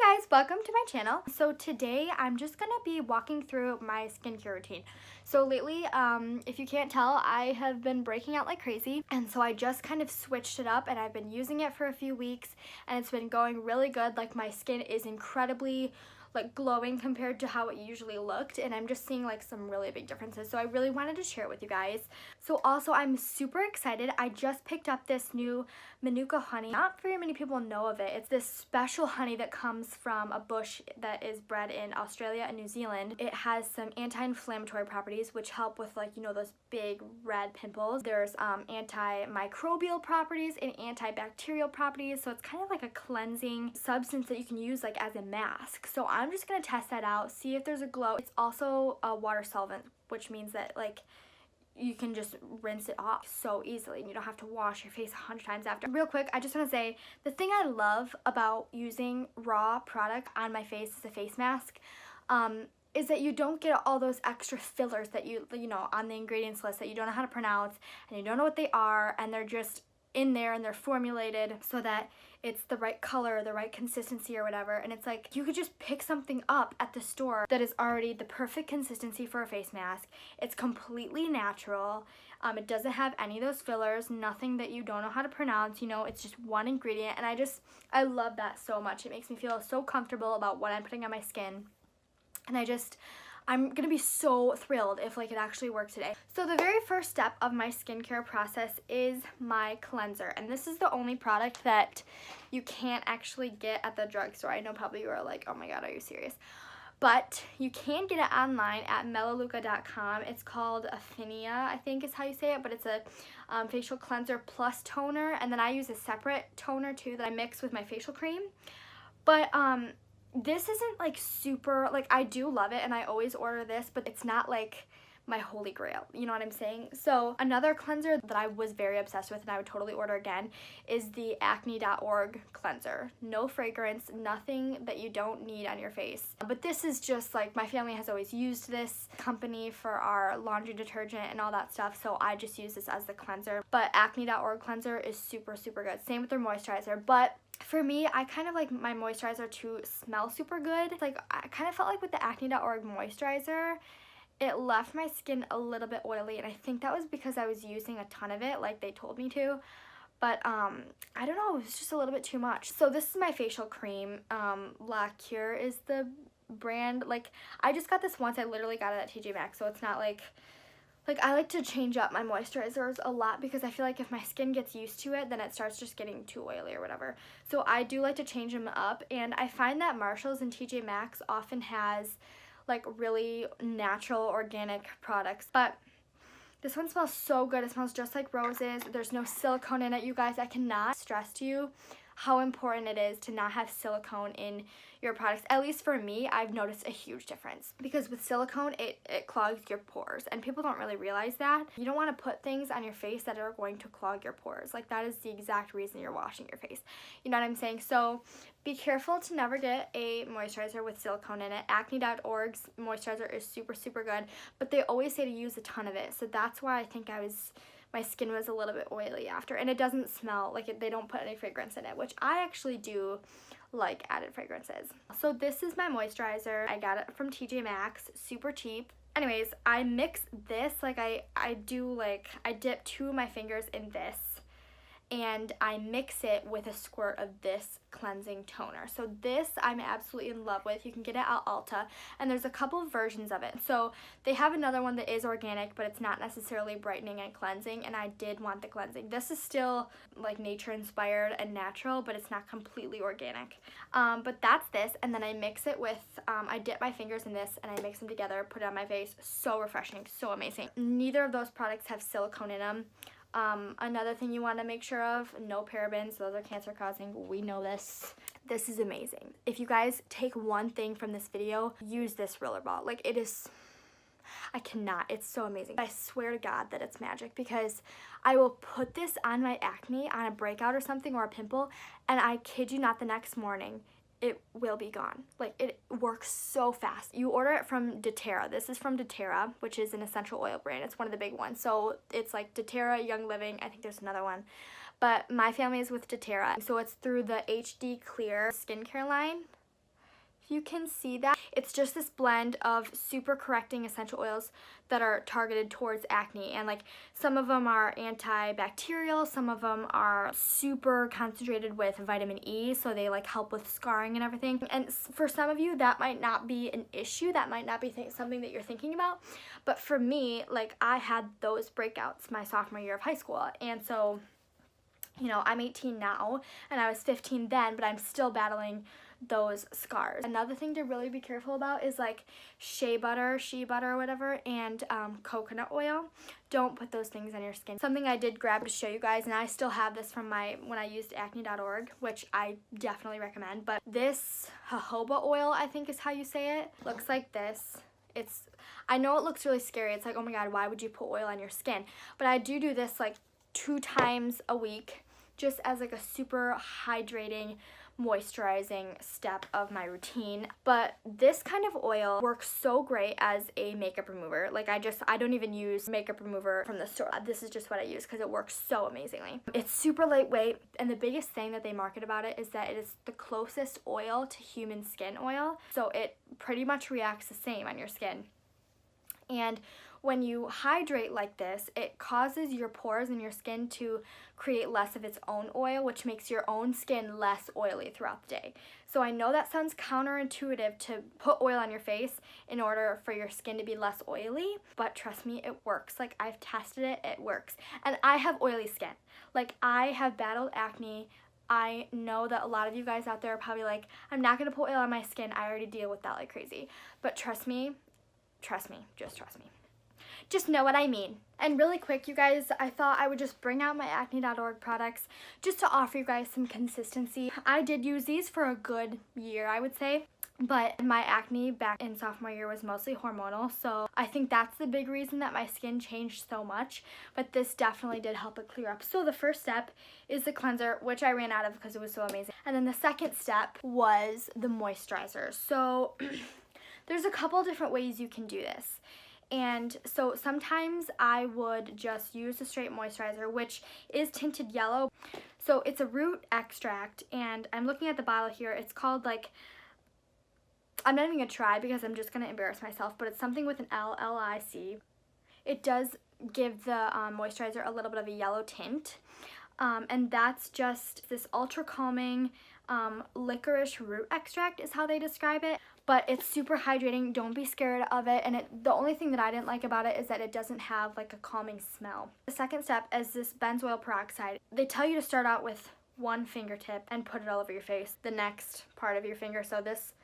Hi guys, welcome to my channel. So today I'm just gonna be walking through my skincare routine. So lately, if you can't tell, I have been breaking out like crazy, and so I just kind of switched it up and I've been using it for a few weeks and it's been going really good. Like my skin is incredibly like glowing compared to how it usually looked, and I'm just seeing like some really big differences, so I really wanted to share it with you guys. So also I'm super excited. I just picked up this new Manuka honey. Not very many people know of it. It's this special honey that comes from a bush that is bred in Australia and New Zealand. It has some anti-inflammatory properties which help with, like, you know, those big red pimples. There's antimicrobial properties and antibacterial properties, so it's kind of like a cleansing substance that you can use like as a mask. So I'm just gonna test that out, see if there's a glow. It's also a water solvent, which means that like you can just rinse it off so easily and you don't have to wash your face 100 times after. Real quick, I just want to say the thing I love about using raw product on my face as a face mask is that you don't get all those extra fillers that you know on the ingredients list that you don't know how to pronounce and you don't know what they are, and they're just in there and they're formulated so that it's the right color, the right consistency or whatever. And it's like you could just pick something up at the store that is already the perfect consistency for a face mask. It's completely natural. It doesn't have any of those fillers, nothing that you don't know how to pronounce, you know, it's just one ingredient, and I love that so much. It makes me feel so comfortable about what I'm putting on my skin, and I'm gonna be so thrilled if like it actually works today. So the very first step of my skincare process is my cleanser, and this is the only product that you can't actually get at the drugstore. I know probably you are like, oh my god, are you serious? But you can get it online at melaleuca.com. It's called Affinia, I think is how you say it, but it's a facial cleanser plus toner, and then I use a separate toner too that I mix with my facial cream. But this isn't like super, like, I do love it and I always order this, but it's not like my holy grail, you know what I'm saying? So another cleanser that I was very obsessed with and I would totally order again is the acne.org cleanser. No fragrance, nothing that you don't need on your face. But this is just like, my family has always used this company for our laundry detergent and all that stuff, so I just use this as the cleanser. But acne.org cleanser is super good. Same with their moisturizer, but for me, I kind of like my moisturizer to smell super good. Like, I kind of felt like with the acne.org moisturizer, it left my skin a little bit oily, and I think that was because I was using a ton of it like they told me to. But I don't know, it was just a little bit too much. So this is my facial cream. La Cure is the brand. Like, I just got this once. I literally got it at TJ Maxx, so it's not like I like to change up my moisturizers a lot because I feel like if my skin gets used to it, then it starts just getting too oily or whatever. So I do like to change them up, and I find that Marshall's and TJ Maxx often has like really natural organic products. But this one smells so good. It smells just like roses. There's no silicone in it, you guys. I cannot stress to you how important it is to not have silicone in your products. At least for me, I've noticed a huge difference, because with silicone it clogs your pores, and people don't really realize that. You don't want to put things on your face that are going to clog your pores. Like, that is the exact reason you're washing your face, you know what I'm saying? So be careful to never get a moisturizer with silicone in it. Acne.org's moisturizer is super good, but they always say to use a ton of it, so that's why I think my skin was a little bit oily after, and it doesn't smell like they don't put any fragrance in it, which I actually do like added fragrances. So this is my moisturizer. I got it from TJ Maxx, super cheap. Anyways, I mix this, like I dip 2 of my fingers in this, and I mix it with a squirt of this cleansing toner. So this I'm absolutely in love with. You can get it at Ulta, and there's a couple of versions of it. So they have another one that is organic, but it's not necessarily brightening and cleansing, and I did want the cleansing. This is still like nature inspired and natural, but it's not completely organic. But that's this, and then I mix it with, I dip my fingers in this and I mix them together, put it on my face. So refreshing, so amazing. Neither of those products have silicone in them. Another thing you want to make sure of, no parabens. Those are cancer causing. We know this. This is amazing. If you guys take one thing from this video, use this roller ball. Like, it is, I cannot, it's so amazing. I swear to God that it's magic, because I will put this on my acne, on a breakout or something, or a pimple, and I kid you not, the next morning it will be gone. Like, it works so fast. You order it from doTERRA. This is from doTERRA, which is an essential oil brand. It's one of the big ones. So it's like doTERRA, Young Living, I think there's another one. But my family is with doTERRA. So it's through the HD Clear skincare line. if you can see that. It's just this blend of super correcting essential oils that are targeted towards acne, and like some of them are antibacterial, some of them are super concentrated with vitamin E, so they like help with scarring and everything. And for some of you that might not be an issue, that might not be something that you're thinking about, but for me, like I had those breakouts my sophomore year of high school, and so you know, I'm 18 now and I was 15 then, but I'm still battling those scars. Another thing to really be careful about is like shea butter or whatever, and coconut oil. Don't put those things on your skin. Something I did grab to show you guys, and I still have this from when I used acne.org, which I definitely recommend, but this jojoba oil, I think is how you say it, looks like this. I know it looks really scary. It's like, oh my god, why would you put oil on your skin? But I do this like 2 times a week, just as like a super hydrating, moisturizing step of my routine. But this kind of oil works so great as a makeup remover. Like I don't even use makeup remover from the store. This is just what I use because it works so amazingly. It's super lightweight, and the biggest thing that they market about it is that it is the closest oil to human skin oil, so it pretty much reacts the same on your skin. And when you hydrate like this, it causes your pores in your skin to create less of its own oil, which makes your own skin less oily throughout the day. So I know that sounds counterintuitive to put oil on your face in order for your skin to be less oily, but trust me, it works. Like I've tested it, it works. And I have oily skin. Like I have battled acne. I know that a lot of you guys out there are probably like, I'm not gonna put oil on my skin. I already deal with that like crazy. But trust me, just trust me. Just know what I mean. And really quick, you guys, I thought I would just bring out my acne.org products just to offer you guys some consistency. I did use these for a good year, I would say, but my acne back in sophomore year was mostly hormonal, so I think that's the big reason that my skin changed so much, but this definitely did help it clear up. So the first step is the cleanser, which I ran out of because it was so amazing. And then the second step was the moisturizer. So there's a couple different ways you can do this. And so sometimes I would just use a straight moisturizer, which is tinted yellow. So it's a root extract, and I'm looking at the bottle here. It's called like, I'm not even gonna try because I'm just gonna embarrass myself, but it's something with an L-L-I-C. It does give the moisturizer a little bit of a yellow tint. And that's just this ultra calming licorice root extract is how they describe it, but it's super hydrating. Don't be scared of it. And the only thing that I didn't like about it is that it doesn't have like a calming smell. The second step is this benzoyl peroxide. They tell you to start out with one fingertip and put it all over your face, the next part of your finger. So this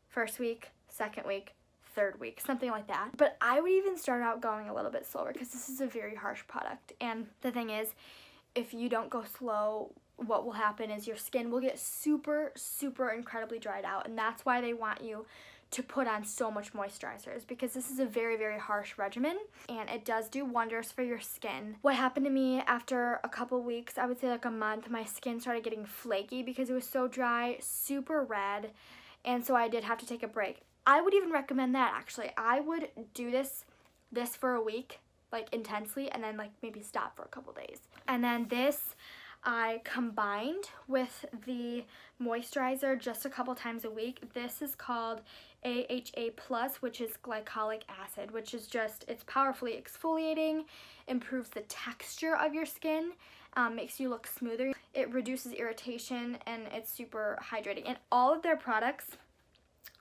first week, second week, third week, something like that. But I would even start out going a little bit slower because this is a very harsh product. And the thing is, if you don't go slow, what will happen is your skin will get super incredibly dried out, and that's why they want you to put on so much moisturizers, because this is a very harsh regimen and it does do wonders for your skin. What happened to me after a couple weeks, I would say like a month, my skin started getting flaky because it was so dry, super red, and so I did have to take a break. I would even recommend that actually. I would do this for a week, like intensely, and then like maybe stop for a couple days. And then this I combined with the moisturizer just a couple times a week. This is called AHA Plus, which is glycolic acid, which is just, it's powerfully exfoliating, improves the texture of your skin, makes you look smoother. It reduces irritation, and it's super hydrating. And all of their products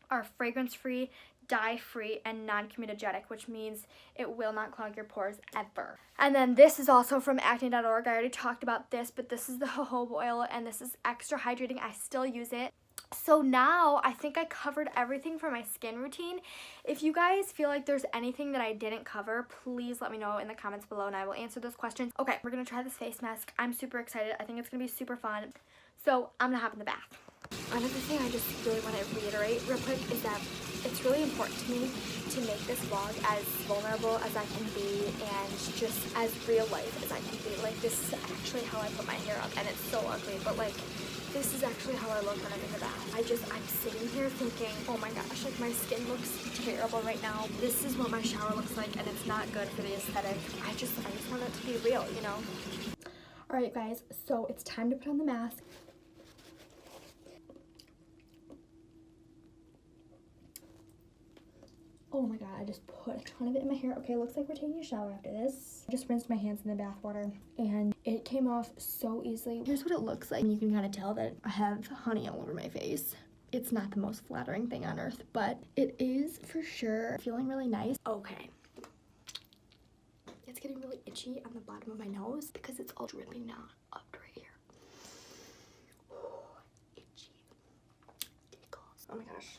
are fragrance-free, dye-free, and non-comedogenic, which means it will not clog your pores ever. And then this is also from acne.org. I already talked about this, but this is the jojoba oil, and this is extra hydrating. I still use it. So now I think I covered everything for my skin routine. If you guys feel like there's anything that I didn't cover, please let me know in the comments below and I will answer those questions. Okay, we're gonna try this face mask. I'm super excited. I think it's gonna be super fun. So I'm gonna hop in the bath. Another thing I just really want to reiterate real quick is that it's really important to me to make this vlog as vulnerable as I can be and just as real life as I can be. Like, this is actually how I put my hair up, and it's so ugly, but like, this is actually how I look when I'm in the bath. I'm sitting here thinking, oh my gosh, like my skin looks terrible right now. This is what my shower looks like, and it's not good for the aesthetic. I just want it to be real, you know? All right, guys, so it's time to put on the mask. Oh my god, I just put a ton of it in my hair. Okay, looks like we're taking a shower after this. I just rinsed my hands in the bath water and it came off so easily. Here's what it looks like. You can kind of tell that I have honey all over my face. It's not the most flattering thing on earth, but it is for sure feeling really nice. Okay. It's getting really itchy on the bottom of my nose because it's all dripping now up right here. Ooh, itchy. Tickles. Oh my gosh.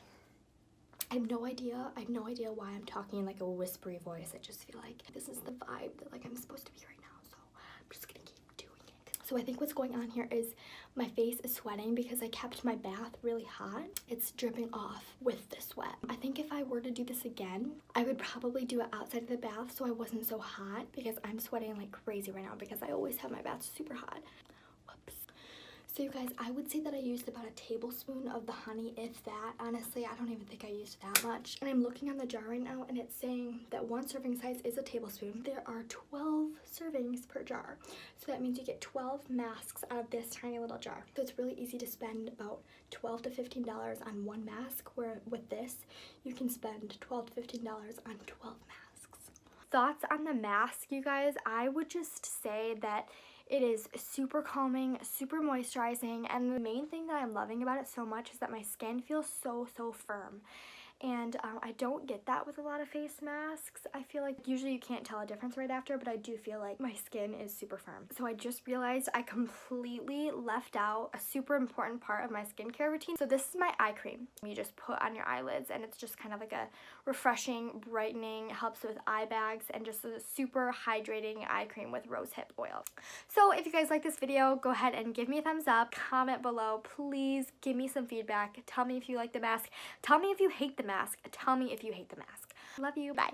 I have no idea why I'm talking in like a whispery voice. I just feel like this is the vibe that like I'm supposed to be right now, so I'm just gonna keep doing it. So I think what's going on here is my face is sweating because I kept my bath really hot. It's dripping off with the sweat. I think if I were to do this again, I would probably do it outside of the bath so I wasn't so hot, because I'm sweating like crazy right now because I always have my bath super hot. Whoops. So you guys, I would say that I used about a tablespoon of the honey, if that. Honestly, I don't even think I used that much. And I'm looking on the jar right now and it's saying that one serving size is a tablespoon. There are 12 servings per jar. So that means you get 12 masks out of this tiny little jar. So it's really easy to spend about $12 to $15 on one mask, where with this, you can spend $12 to $15 on 12 masks. Thoughts on the mask, you guys? I would just say that it is super calming, super moisturizing, and the main thing that I'm loving about it so much is that my skin feels so firm. And I don't get that with a lot of face masks. I feel like usually you can't tell a difference right after, but I do feel like my skin is super firm. So I just realized I completely left out a super important part of my skincare routine. So this is my eye cream. You just put on your eyelids and it's just kind of like a refreshing, brightening, helps with eye bags, and just a super hydrating eye cream with rosehip oil. So if you guys like this video, go ahead and give me a thumbs up, comment below, please give me some feedback. Tell me if you like the mask. Tell me if you hate the mask. Tell me if you hate the mask. Love you. Bye.